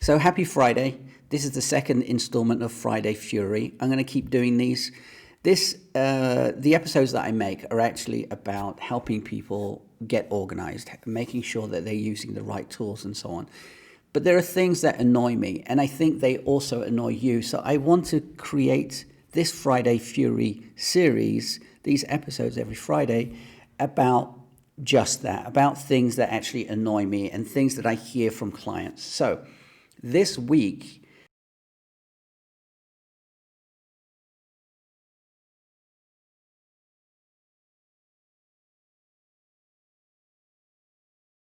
So happy Friday. This is the second installment of Friday Fury. I'm going to keep doing these. The episodes that I make are actually about helping people get organized, making sure that they're using the right tools and so on. But there are things that annoy me, and I think they also annoy you. So I want to create this Friday Fury series, these episodes every Friday, about just that, about things that actually annoy me and things that I hear from clients. So this week,